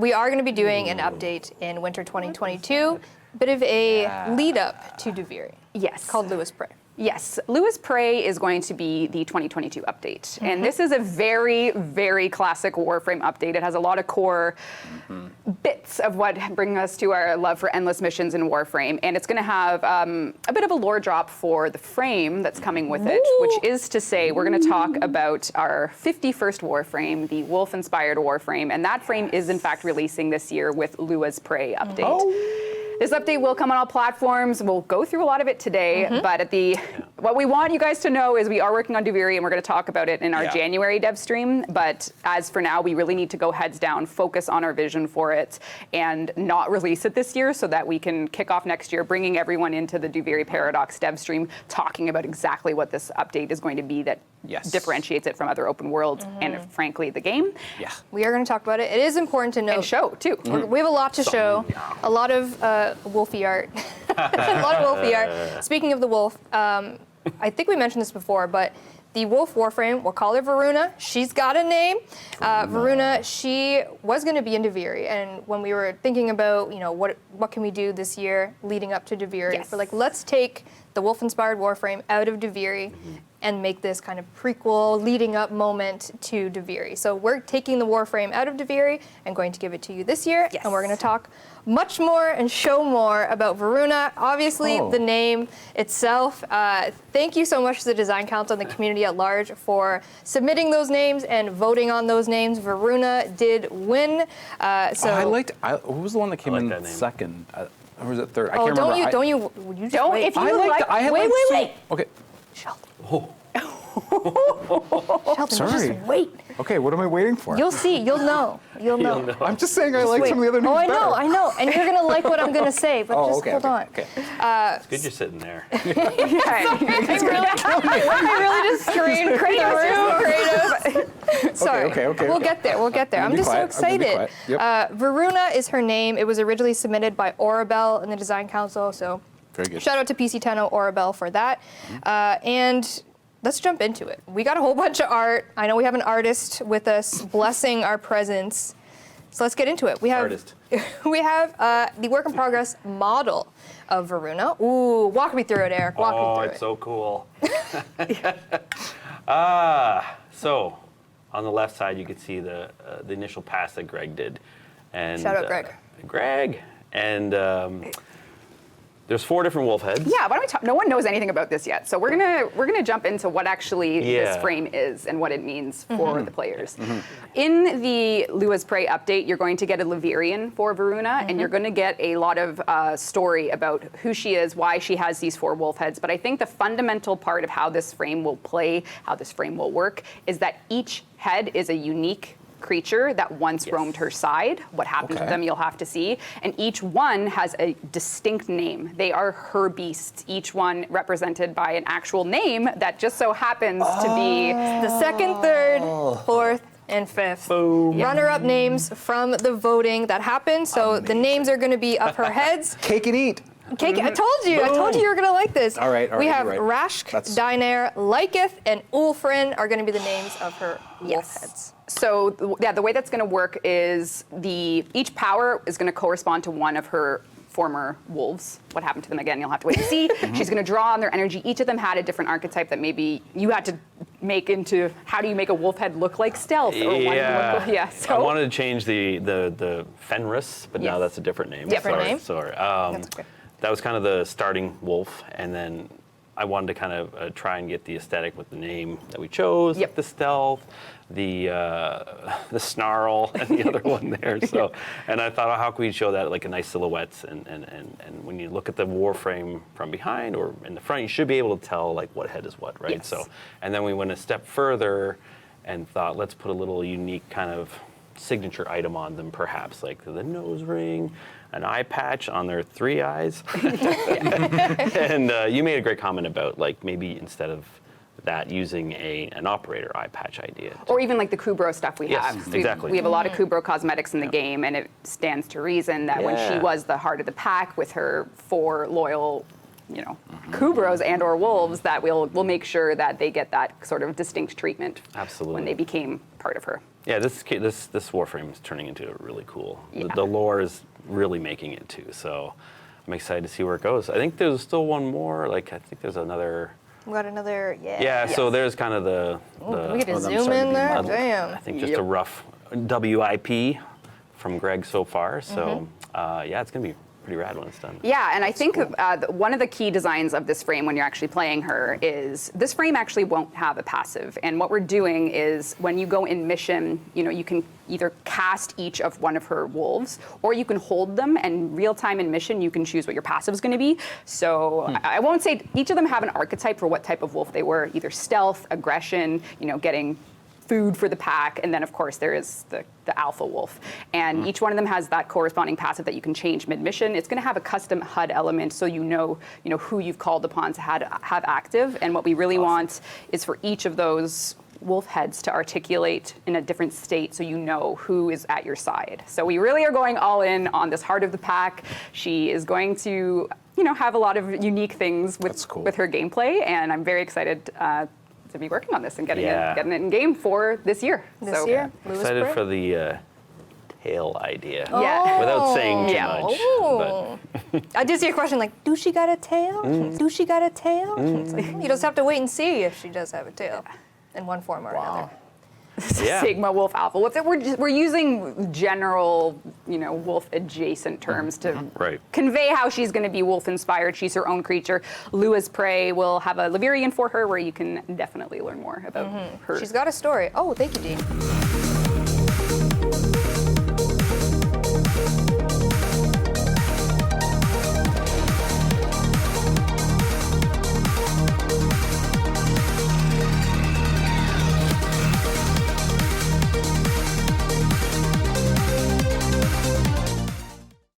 we are going to be doing an update in winter 2022, bit of a lead up to Duviri. Yes. Called Lewis Prey. Yes, Lewis Prey is going to be the 2022 update. And this is a very, very classic Warframe update. It has a lot of core bits of what bring us to our love for endless missions in Warframe. And it's going to have a bit of a lore drop for the frame that's coming with it, which is to say we're going to talk about our 51st Warframe, the wolf-inspired Warframe. And that frame is, in fact, releasing this year with Lewis Prey update. This update will come on all platforms. We'll go through a lot of it today, but what we want you guys to know is we are working on Duviri, and we're going to talk about it in our January DevStream. But as for now, we really need to go heads down, focus on our vision for it, and not release it this year so that we can kick off next year, bringing everyone into the Duviri Paradox DevStream, talking about exactly what this update is going to be that differentiates it from other open world and, frankly, the game. Yeah. We are going to talk about it. It is important to note. And show, too. We have a lot to show. A lot of wolfy art. A lot of wolfy art. Speaking of the wolf, I think we mentioned this before, but the wolf Warframe, we'll call her Varuna. She's got a name. Varuna, she was going to be in Duviri, and when we were thinking about, what can we do this year leading up to Duviri, we're like, let's take the wolf-inspired Warframe out of Duviri and make this kind of prequel leading up moment to Duviri. So we're taking the Warframe out of Duviri and going to give it to you this year, and we're going to talk much more and show more about Varuna. Obviously, the name itself. Thank you so much to the Design Council and the community at large for submitting those names and voting on those names. Varuna did win. What was the one that came in second? Or was it third? I can't remember. Wait. Okay. Sheldon. Sheldon, just wait. Okay, what am I waiting for? You'll see. You'll know. I'm just saying I like some of the other names better. I know. And you're going to like what I'm going to say, but hold on. Okay. It's good you're sitting there. I really just screamed creative. Sorry. Okay. We'll get there. I'm just so excited. Varuna is her name. It was originally submitted by Orabel in the Design Council, so very good. Shout out to PC10 Orabel for that. And let's jump into it. We got a whole bunch of art. I know we have an artist with us blessing our presence. So let's get into it. We have the work in progress model of Varuna. Ooh, walk me through it, Eric. Walk me through it. It's so cool. So on the left side, you can see the initial pass that Greg did. And shout out Greg. Greg. And there's 4 different wolf heads. Yeah, why don't we talk? No one knows anything about this yet, so we're gonna jump into what actually this frame is and what it means for the players. In the Lewis Prey update, you're going to get a Levirian for Varuna, and you're going to get a lot of story about who she is, why she has these 4 wolf heads. But I think the fundamental part of how this frame will play, how this frame will work, is that each head is a unique creature that once roamed her side. What happened to them, you'll have to see. And each one has a distinct name. They are her beasts, each one represented by an actual name that just so happens to be the 2nd, 3rd, 4th, and 5th. Boom. Runner-up names from the voting that happened. So the names are going to be of her heads. Cake and eat. I told you you were going to like this. All right, we have Rashk, Daener, Lyketh, and Ulfrin are going to be the names of her wolf heads. So the way that's going to work is each power is going to correspond to one of her former wolves. What happened to them again, you'll have to wait and see. She's going to draw on their energy. Each of them had a different archetype that maybe you had to make into, how do you make a wolf head look like stealth? Or So I wanted to change the Fenris, but now that's a different name. Sorry. That's okay. That was kind of the starting wolf, and then I wanted to kind of try and get the aesthetic with the name that we chose, the stealth, the snarl, and the other one there. So, and I thought, how can we show that like a nice silhouettes? And when you look at the Warframe from behind or in the front, you should be able to tell like what head is what, right? Yes. So, and then we went a step further and thought, let's put a little unique kind of signature item on them, perhaps like the nose ring, an eye patch on their 3 eyes. And you made a great comment about like maybe instead of that using an operator eye patch idea. Or even like the Kubro stuff we have. Exactly. We have a lot of Kubro cosmetics in the game, and it stands to reason that when she was the heart of the pack with her 4 loyal Kubros and or wolves, that we'll make sure that they get that sort of distinct treatment when they became part of her. Yeah, this Warframe is turning into really cool. Yeah. The lore is really making it too. So I'm excited to see where it goes. I think there's still one more. Like I think there's another. We got another, yeah. Yeah. So there's kind of the. We get to I'm zoom starting in to be there. muddled. Damn. I think just a rough WIP from Greg so far. So yeah, it's gonna be pretty rad when it's done. Yeah, and I think one of the key designs of this frame when you're actually playing her is this frame actually won't have a passive. And what we're doing is when you go in mission, you can either cast each of one of her wolves, or you can hold them, and real time in mission, you can choose what your passive is going to be. So I won't say each of them have an archetype for what type of wolf they were, either stealth, aggression, getting food for the pack, and then of course there is the alpha wolf. And each one of them has that corresponding passive that you can change mid-mission. It's going to have a custom HUD element, so you know who you've called upon to have active. And what we really want is for each of those wolf heads to articulate in a different state, so you know who is at your side. So we really are going all in on this heart of the pack. She is going to have a lot of unique things with her gameplay, and I'm very excited to be working on this and getting it in game for this year. This year. Excited for the tail idea. Yeah. Without saying too Yeah. much. Ooh. I did see a question like, do she got a tail? Do she got a tail? It's like, you just have to wait and see if she does have a tail in one form or another. Yeah. Sigma, wolf, alpha. We're using general, wolf adjacent terms to convey how she's going to be wolf inspired. She's her own creature. Lua's Prey will have a Laverian for her, where you can definitely learn more about her. She's got a story. Oh, thank you, Dean.